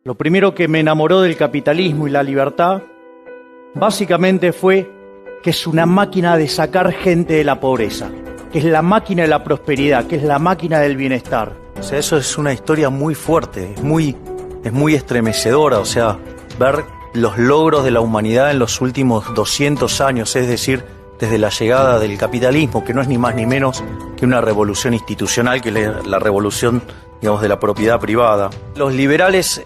Lo primero que me enamoró del capitalismo y la libertad, básicamente fue que es una máquina de sacar gente de la pobreza, que es la máquina de la prosperidad, que es la máquina del bienestar. O sea, eso es una historia muy fuerte, es muy estremecedora, o sea, ver los logros de la humanidad en los últimos 200 años, es decir, desde la llegada del capitalismo, que no es ni más ni menos que una revolución institucional, que es la revolución, digamos, de la propiedad privada. Los liberales,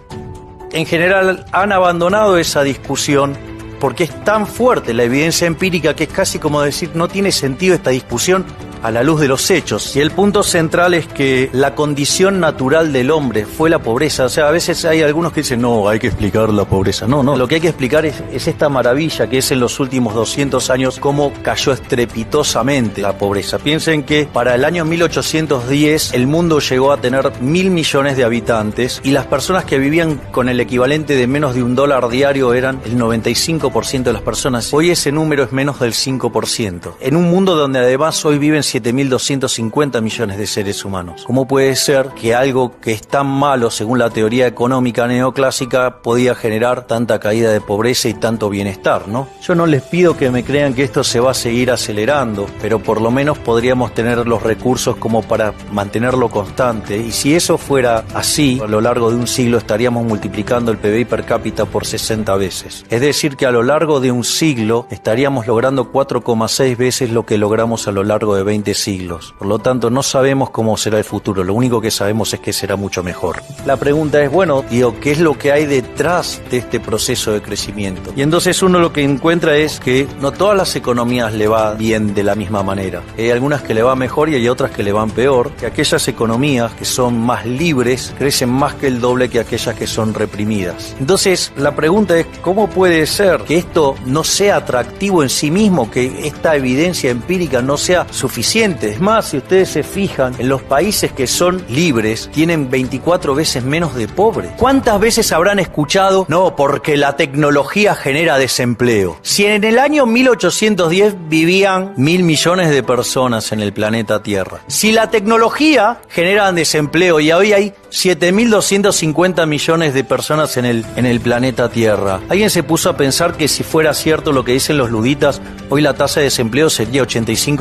en general, han abandonado esa discusión porque es tan fuerte la evidencia empírica que es casi como decir, no tiene sentido esta discusión a la luz de los hechos. Y el punto central es que la condición natural del hombre fue la pobreza. O sea, a veces hay algunos que dicen, no, hay que explicar la pobreza. No, lo que hay que explicar es esta maravilla que es en los últimos 200 años cómo cayó estrepitosamente la pobreza. Piensen que para el año 1810 el mundo llegó a tener 1.000 millones de habitantes y las personas que vivían con el equivalente de menos de $1 diario eran el 95% de las personas. Hoy ese número es menos del 5%. En un mundo donde además hoy viven 7.250 millones de seres humanos. ¿Cómo puede ser que algo que es tan malo, según la teoría económica neoclásica, podía generar tanta caída de pobreza y tanto bienestar, ¿no? Yo no les pido que me crean que esto se va a seguir acelerando, pero por lo menos podríamos tener los recursos como para mantenerlo constante. Y si eso fuera así, a lo largo de un siglo estaríamos multiplicando el PBI per cápita por 60 veces. Es decir, que a lo largo de un siglo estaríamos logrando 4,6 veces lo que logramos a lo largo de 20 siglos. Por lo tanto, no sabemos cómo será el futuro. Lo único que sabemos es que será mucho mejor. La pregunta es, bueno, ¿qué es lo que hay detrás de este proceso de crecimiento? Y entonces uno lo que encuentra es que no todas las economías le va bien de la misma manera. Hay algunas que le va mejor y hay otras que le van peor. Que aquellas economías que son más libres crecen más que el doble que aquellas que son reprimidas. Entonces, la pregunta es, ¿cómo puede ser que esto no sea atractivo en sí mismo, que esta evidencia empírica no sea suficiente? Es más, si ustedes se fijan, en los países que son libres tienen 24 veces menos de pobres. ¿Cuántas veces habrán escuchado? No, porque la tecnología genera desempleo. Si en el año 1810 vivían 1.000 millones de personas en el planeta Tierra, si la tecnología genera desempleo y hoy hay 7.250 millones de personas en el planeta Tierra, ¿alguien se puso a pensar que si fuera cierto lo que dicen los luditas, hoy la tasa de desempleo sería 85%?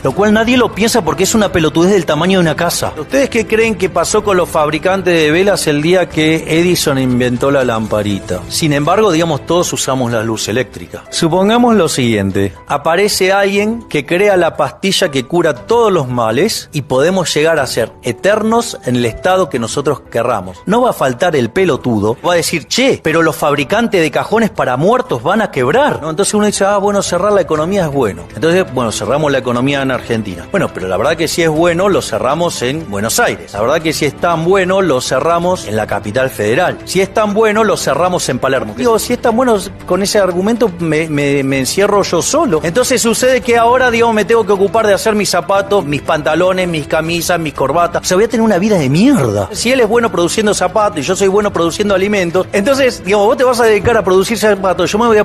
Lo cual nadie lo piensa porque es una pelotudez del tamaño de una casa. ¿Ustedes qué creen que pasó con los fabricantes de velas el día que Edison inventó la lamparita? Sin embargo, digamos, todos usamos la luz eléctrica. Supongamos lo siguiente: aparece alguien que crea la pastilla que cura todos los males y podemos llegar a ser eternos en el estado que nosotros querramos. No va a faltar el pelotudo, va a decir, che, pero los fabricantes de cajones para muertos van a quebrar, ¿no? Entonces uno dice, bueno, cerrar la economía es bueno. Entonces, bueno, cerramos la economía en Argentina. Bueno, pero la verdad que si es bueno, lo cerramos en Buenos Aires. La verdad que si es tan bueno, lo cerramos en la capital federal. Si es tan bueno, lo cerramos en Palermo. Digo, si es tan bueno, con ese argumento me encierro yo solo. Entonces sucede que ahora, digamos, me tengo que ocupar de hacer mis zapatos, mis pantalones, mis camisas, mis corbatas. O sea, voy a tener una vida de mierda. Si él es bueno produciendo zapatos y yo soy bueno produciendo alimentos, entonces, digamos, vos te vas a dedicar a producir zapatos, yo me voy a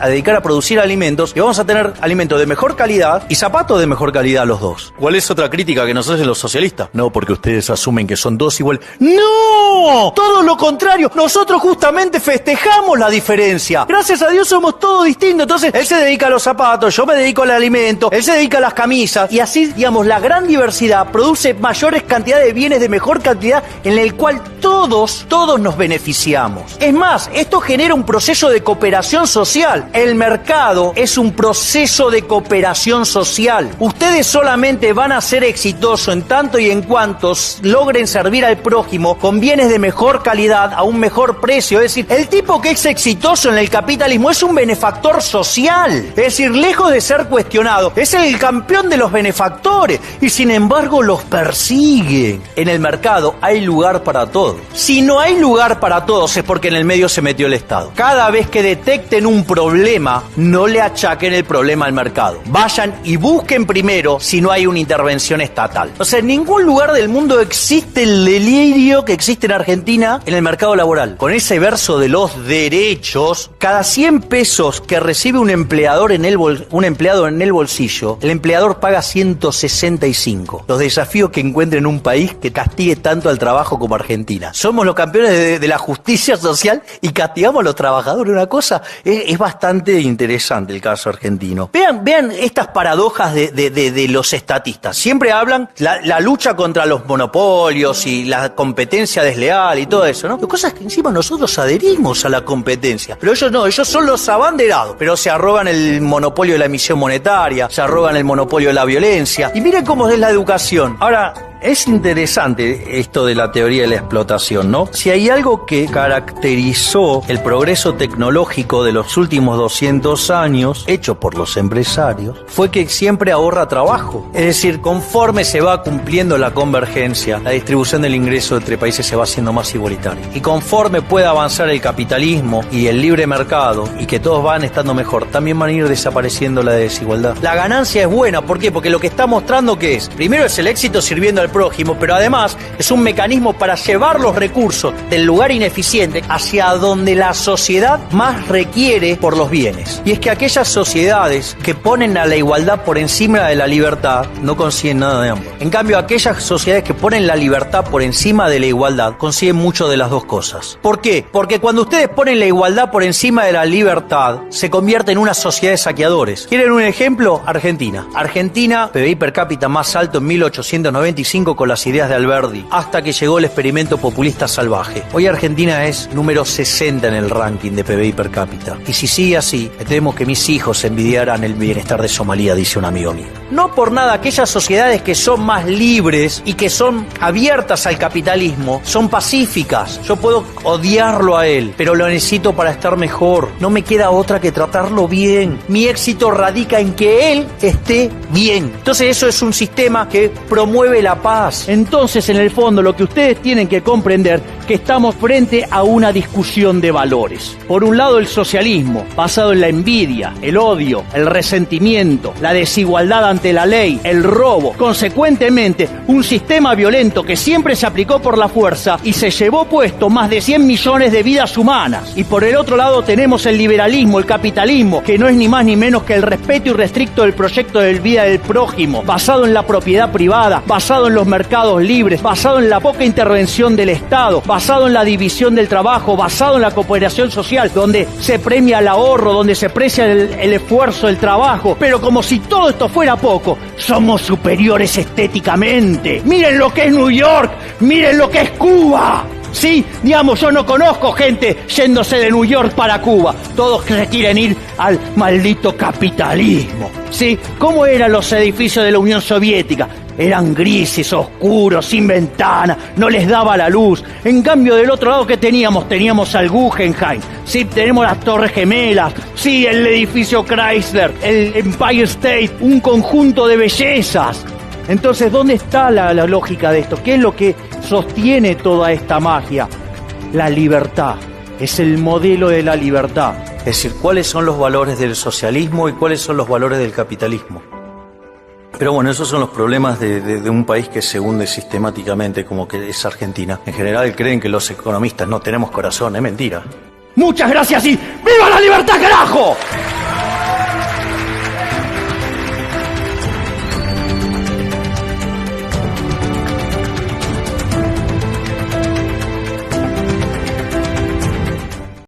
dedicar a producir alimentos y vamos a tener alimentos de mejor calidad y zapatos de mejor calidad los dos. ¿Cuál es otra crítica que nos hacen los socialistas? No, porque ustedes asumen que son dos iguales. ¡No! Todo lo contrario. Nosotros justamente festejamos la diferencia. Gracias a Dios somos todos distintos. Entonces, él se dedica a los zapatos, yo me dedico al alimento, él se dedica a las camisas. Y así, digamos, la gran diversidad produce mayores cantidades de bienes de mejor calidad en el cual todos nos beneficiamos. Es más, esto genera un proceso de cooperación social. El mercado es un proceso de cooperación social. Ustedes solamente van a ser exitosos en tanto y en cuanto logren servir al prójimo con bienes de mejor calidad a un mejor precio. Es decir, el tipo que es exitoso en el capitalismo es un benefactor social. Es decir, lejos de ser cuestionado, es el campeón de los benefactores y sin embargo los persiguen. En el mercado hay lugar para todos. Si no hay lugar para todos es porque en el medio se metió el Estado. Cada vez que detecten un problema, no le achaquen el problema al mercado. Vayan y busquen primero si no hay una intervención estatal. O sea, en ningún lugar del mundo existe el delirio que existe en Argentina en el mercado laboral. Con ese verso de los derechos, cada 100 pesos que recibe un empleado en el bolsillo, el empleador paga 165. Los desafíos que encuentre en un país que castiga castigue tanto al trabajo como Argentina. Somos los campeones de la justicia social y castigamos a los trabajadores. Una cosa, es bastante interesante el caso argentino. Vean estas paradojas de los estatistas. Siempre hablan la lucha contra los monopolios y la competencia desleal y todo eso, ¿no? Lo cosas que encima nosotros adherimos a la competencia. Pero ellos no, ellos son los abanderados. Pero se arrogan el monopolio de la emisión monetaria, se arrogan el monopolio de la violencia. Y miren cómo es la educación. Ahora, es interesante esto de la teoría de la explotación, ¿no? Si hay algo que caracterizó el progreso tecnológico de los últimos 200 años, hecho por los empresarios, fue que siempre ahorra trabajo. Es decir, conforme se va cumpliendo la convergencia, la distribución del ingreso entre países se va haciendo más igualitaria. Y conforme pueda avanzar el capitalismo y el libre mercado, y que todos van estando mejor, también van a ir desapareciendo la desigualdad. La ganancia es buena, ¿por qué? Porque lo que está mostrando que es, primero es el éxito sirviendo al prójimo, pero además es un mecanismo para llevar los recursos del lugar ineficiente hacia donde la sociedad más requiere por los bienes. Y es que aquellas sociedades que ponen a la igualdad por encima de la libertad no consiguen nada de ambos. En cambio, aquellas sociedades que ponen la libertad por encima de la igualdad consiguen mucho de las dos cosas. ¿Por qué? Porque cuando ustedes ponen la igualdad por encima de la libertad, se convierte en una sociedad de saqueadores. ¿Quieren un ejemplo? Argentina. Argentina, PBI per cápita más alto en 1895 con las ideas de Alberdi, hasta que llegó el experimento populista salvaje. Hoy Argentina es número 60 en el ranking de PBI per cápita. Y si sigue así, me temo que mis hijos envidiarán el bienestar de Somalia, dice un amigo mío. No por nada, aquellas sociedades que son más libres y que son abiertas al capitalismo, son pacíficas. Yo puedo odiarlo a él, pero lo necesito para estar mejor. No me queda otra que tratarlo bien. Mi éxito radica en que él esté bien. Entonces eso es un sistema que promueve la paz. Entonces, en el fondo, lo que ustedes tienen que comprender que estamos frente a una discusión de valores. Por un lado, el socialismo, basado en la envidia, el odio, el resentimiento, la desigualdad ante la ley, el robo. Consecuentemente, un sistema violento que siempre se aplicó por la fuerza y se llevó puesto más de 100 millones de vidas humanas. Y por el otro lado tenemos el liberalismo, el capitalismo, que no es ni más ni menos que el respeto irrestricto del proyecto de vida del prójimo, basado en la propiedad privada, basado en los mercados libres, basado en la poca intervención del Estado, basado en la división del trabajo, basado en la cooperación social, donde se premia el ahorro, donde se aprecia el esfuerzo, el trabajo. Pero como si todo esto fuera poco, somos superiores estéticamente. Miren lo que es New York, miren lo que es Cuba. Sí, digamos, yo no conozco gente yéndose de New York para Cuba. Todos que se quieren ir al maldito capitalismo. Sí, ¿cómo eran los edificios de la Unión Soviética? Eran grises, oscuros, sin ventana, no les daba la luz. En cambio, del otro lado, ¿qué teníamos? Teníamos al Guggenheim, sí, tenemos las Torres Gemelas, sí, el edificio Chrysler, el Empire State, un conjunto de bellezas. Entonces, ¿dónde está la lógica de esto? ¿Qué es lo que sostiene toda esta magia? La libertad. Es el modelo de la libertad. Es decir, ¿cuáles son los valores del socialismo y cuáles son los valores del capitalismo? Pero bueno, esos son los problemas de un país que se hunde sistemáticamente, como que es Argentina. En general creen que los economistas no tenemos corazón, es mentira. Muchas gracias y ¡viva la libertad, carajo!